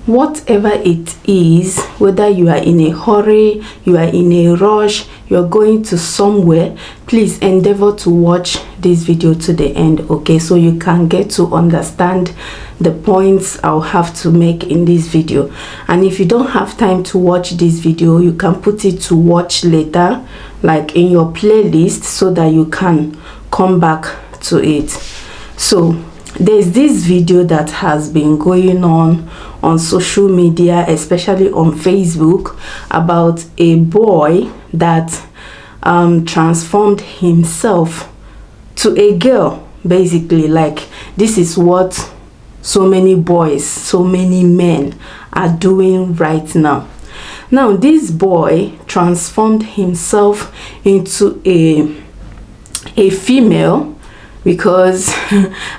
Whatever it is, whether you are in a hurry, you are in a rush, you're going to somewhere, please endeavor to watch this video to the end, okay, so you can get to understand the points I'll have to make in this video. And if you don't have time to watch this video, you can put it to watch later, like in your playlist, so that you can come back to it. So there's this video that has been going on social media, especially on Facebook, about a boy that transformed himself to a girl. Basically, like, this is what so many boys, so many men are doing right now. Now this boy transformed himself into a female, because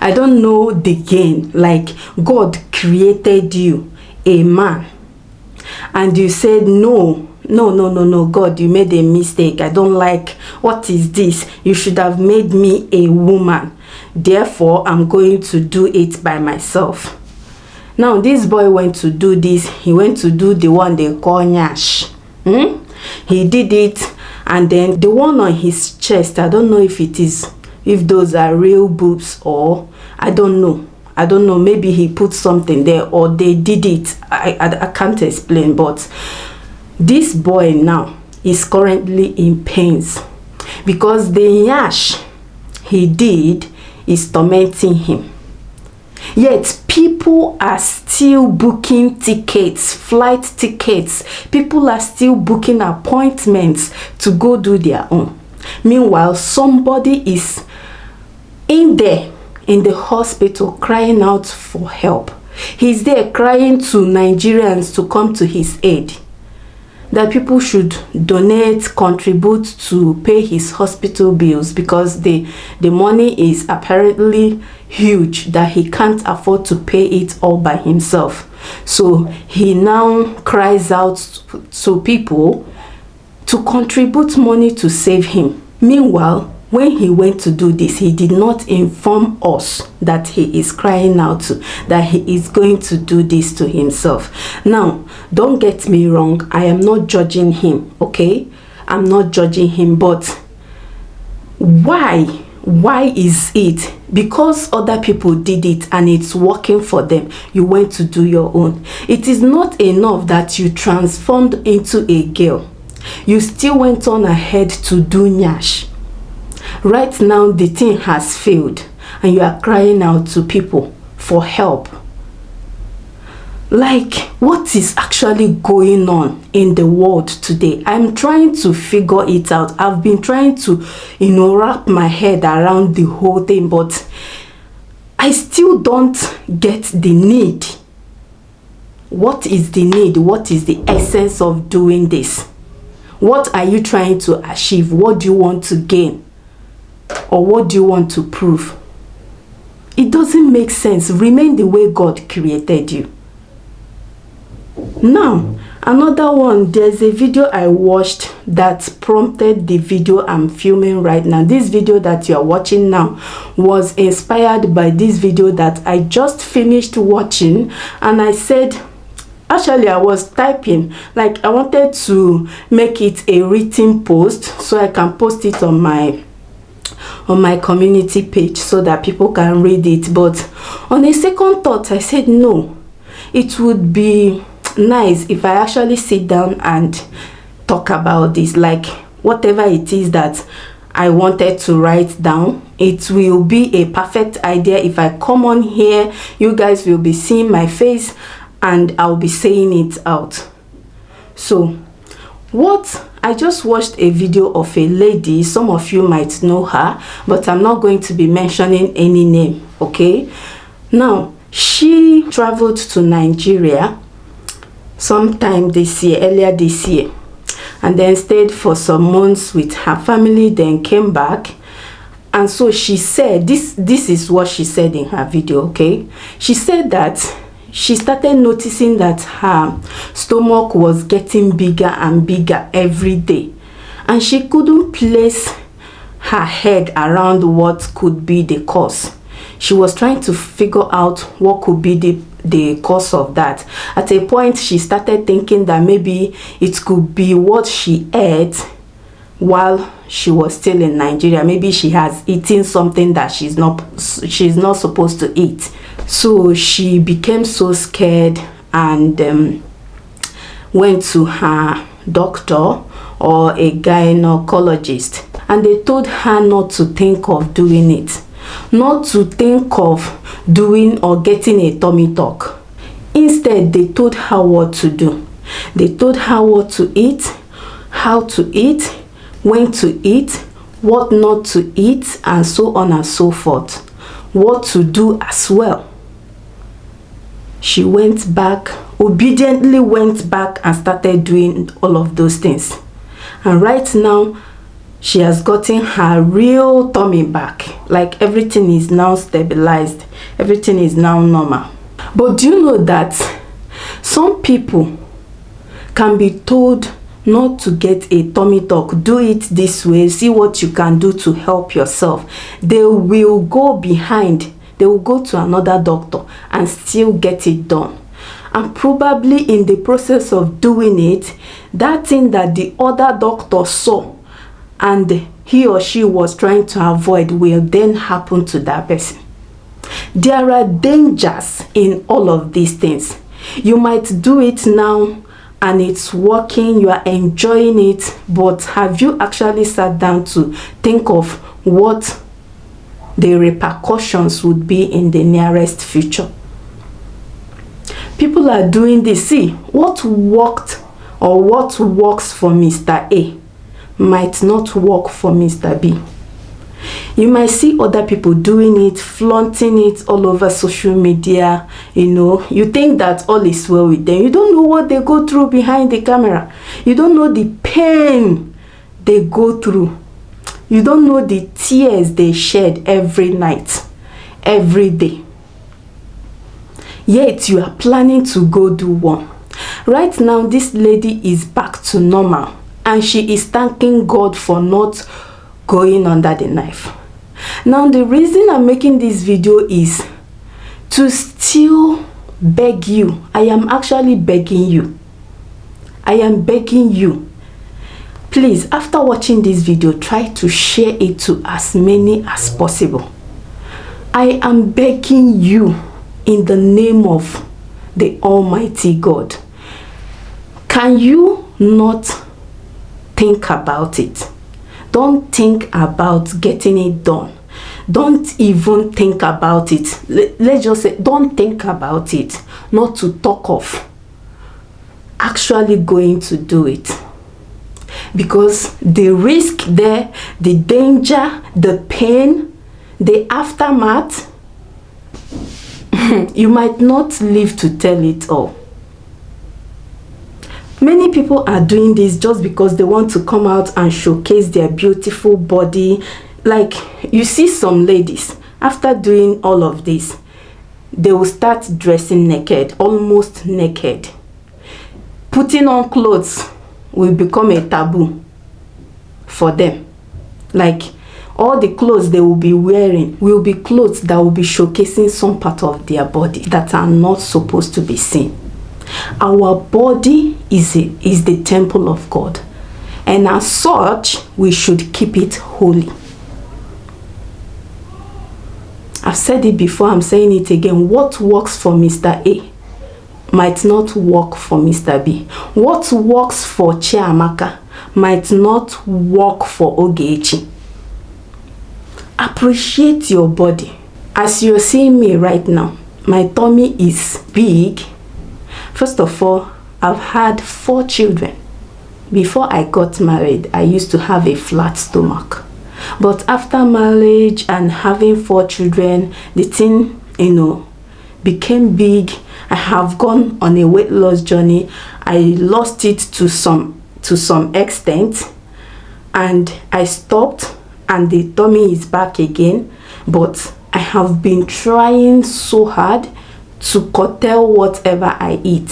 I don't know the gain. Like, God created you a man and you said no, God, you made a mistake, I don't like, what is this, you should have made me a woman, therefore I'm going to do it by myself. Now this boy went to do this. He went to do the one they call nyash. He did it, and then the one on his chest, I don't know if those are real boobs, or I don't know, maybe he put something there, or they did it. I can't explain. But this boy now is currently in pains because the nyash he did is tormenting him. Yet people are still booking tickets, flight tickets. People are still booking appointments to go do their own. Meanwhile, somebody is in there in the hospital crying out for help. He's there crying to Nigerians to come to his aid, that people should donate, contribute to pay his hospital bills, because the money is apparently huge, that he can't afford to pay it all by himself. So he now cries out to people to contribute money to save him. Meanwhile, when he went to do this, he did not inform us that he is crying out that he is going to do this to himself. Now, don't get me wrong, I am not judging him, okay? I'm not judging him, but why is it because other people did it and it's working for them, you went to do your own? It is not enough that you transformed into a girl. You still went on ahead to do nyash. Right now the thing has failed and you are crying out to people for help. Like, what is actually going on in the world today? I'm trying to figure it out. I've been trying to, wrap my head around the whole thing, but I still don't get the need. What is the need? What is the essence of doing this? What are you trying to achieve? What do you want to gain? Or what do you want to prove? It doesn't make sense. Remain the way God created you. Now, another one, there's a video I watched that prompted the video I'm filming right now. This video that you are watching now was inspired by this video that I just finished watching, and I said, actually I was typing, like I wanted to make it a written post so I can post it on my community page so that people can read it. But on a second thought, I said no, it would be nice if I actually sit down and talk about this. Like, whatever it is that I wanted to write down, it will be a perfect idea if I come on here. You guys will be seeing my face and I'll be saying it out. So I just watched a video of a lady. Some of you might know her, but I'm not going to be mentioning any name, okay? Now, she traveled to Nigeria sometime this year, earlier this year, and then stayed for some months with her family, then came back. And so she said, this is what she said in her video, okay? She said that she started noticing that her stomach was getting bigger and bigger every day, and she couldn't place her head around what could be the cause. She was trying to figure out what could be the cause of that. At a point, she started thinking that maybe it could be what she ate while she was still in Nigeria. Maybe she has eaten something that she's not supposed to eat. So she became so scared and went to her doctor or a gynecologist, and they told her not to think of doing it, not to think of doing or getting a tummy tuck. Instead, they told her what to do. They told her what to eat, how to eat, when to eat, what not to eat, and so on and so forth. What to do as well. She went back, obediently went back and started doing all of those things. And right now, she has gotten her real tummy back. Like, everything is now stabilized. Everything is now normal. But do you know that some people can be told not to get a tummy tuck? Do it this way. See what you can do to help yourself. They will go behind. They will go to another doctor and still get it done. And probably in the process of doing it, that thing that the other doctor saw and he or she was trying to avoid will then happen to that person. There are dangers in all of these things. You might do it now and it's working, you are enjoying it, but have you actually sat down to think of what the repercussions would be in the nearest future? People are doing this. See, what worked or what works for Mr. A might not work for Mr. B. You might see other people doing it, flaunting it all over social media. You know, you think that all is well with them. You don't know what they go through behind the camera. You don't know the pain they go through. You don't know the tears they shed every night, every day. Yet you are planning to go do one. Right now, this lady is back to normal and she is thanking God for not going under the knife. Now, the reason I'm making this video is to still beg you. I am actually begging you. I am begging you. Please, after watching this video, try to share it to as many as possible. I am begging you in the name of the Almighty God. Can you not think about it? Don't think about getting it done. Don't even think about it. Let's just say, don't think about it. Not to talk of actually going to do it. Because the risk there, the danger, the pain, the aftermath, you might not live to tell it all. Many people are doing this just because they want to come out and showcase their beautiful body. Like, you see some ladies, after doing all of this, they will start dressing naked, almost naked. Putting on clothes will become a taboo for them. Like, all the clothes they will be wearing will be clothes that will be showcasing some part of their body that are not supposed to be seen. Our body is the temple of God, and as such, we should keep it holy. I've said it before, I'm saying it again. What works for Mr. A might not work for Mr. B. What works for Chiamaka might not work for Ogechi. Appreciate your body. As you're seeing me right now, my tummy is big. First of all, I've had 4 children. Before I got married, I used to have a flat stomach. But after marriage and having 4 children, the thing, became big. I have gone on a weight loss journey. I lost it to some extent, and I stopped, and the tummy is back again. But I have been trying so hard to curtail whatever I eat,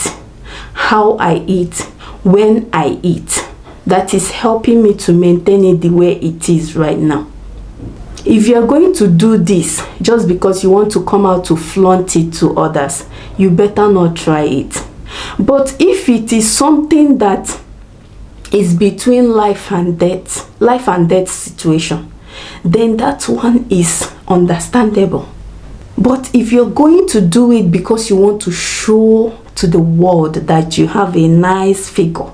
how I eat, when I eat. That is helping me to maintain it the way it is right now. If you're going to do this just because you want to come out to flaunt it to others, you better not try it. But if it is something that is between life and death situation, then that one is understandable. But if you're going to do it because you want to show to the world that you have a nice figure,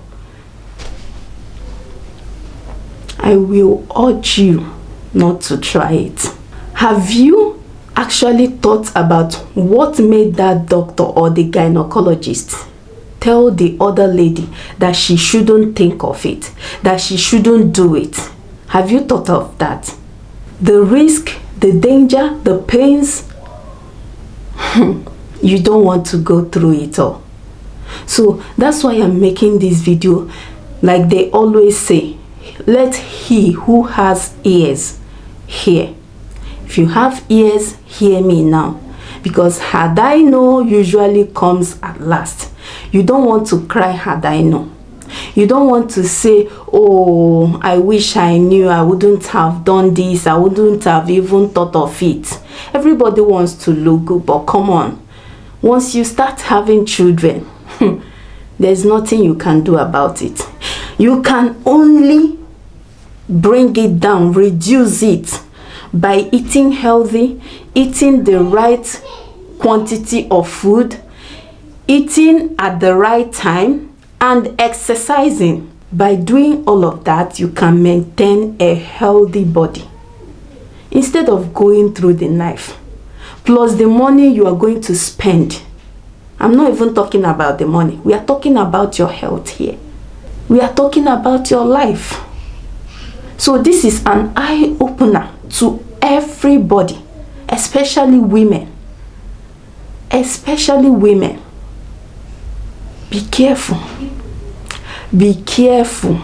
I will urge you not to try it. Have you actually thought about what made that doctor or the gynecologist tell the other lady that she shouldn't think of it, that she shouldn't do it? Have you thought of that? The risk, the danger, the pains, you don't want to go through it all. So that's why I'm making this video. Like they always say, let he who has ears hear. If you have ears, hear me now, because had I know usually comes at last. You don't want to cry had I know. You don't want to say, oh, I wish I knew, I wouldn't have done this, I wouldn't have even thought of it. Everybody wants to look good, but come on, once you start having children, there's nothing you can do about it. You can only bring it down, reduce it by eating healthy, eating the right quantity of food, eating at the right time, and exercising. By doing all of that, you can maintain a healthy body instead of going through the knife. Plus the money you are going to spend. I'm not even talking about the money. We are talking about your health here. We are talking about your life. So this is an eye-opener to everybody, especially women. Especially women. Be careful. Be careful.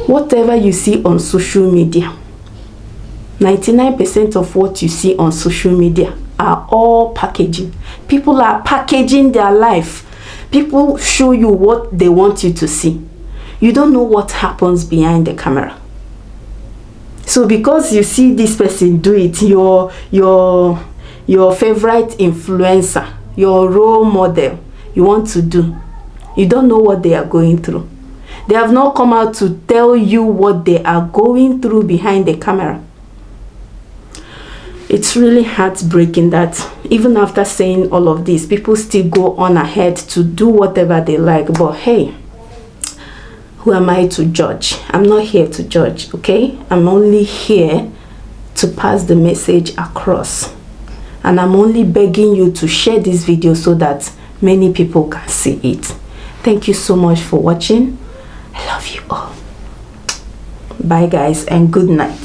Whatever you see on social media, 99% of what you see on social media are all packaging. People are packaging their life. People show you what they want you to see. You don't know what happens behind the camera. So because you see this person do it, your favorite influencer, your role model, you want to do, you don't know what they are going through. They have not come out to tell you what they are going through behind the camera. It's really heartbreaking that even after saying all of this, people still go on ahead to do whatever they like. But hey, who am I to judge? I'm not here to judge, okay? I'm only here to pass the message across. And I'm only begging you to share this video so that many people can see it. Thank you so much for watching. I love you all. Bye guys, and good night.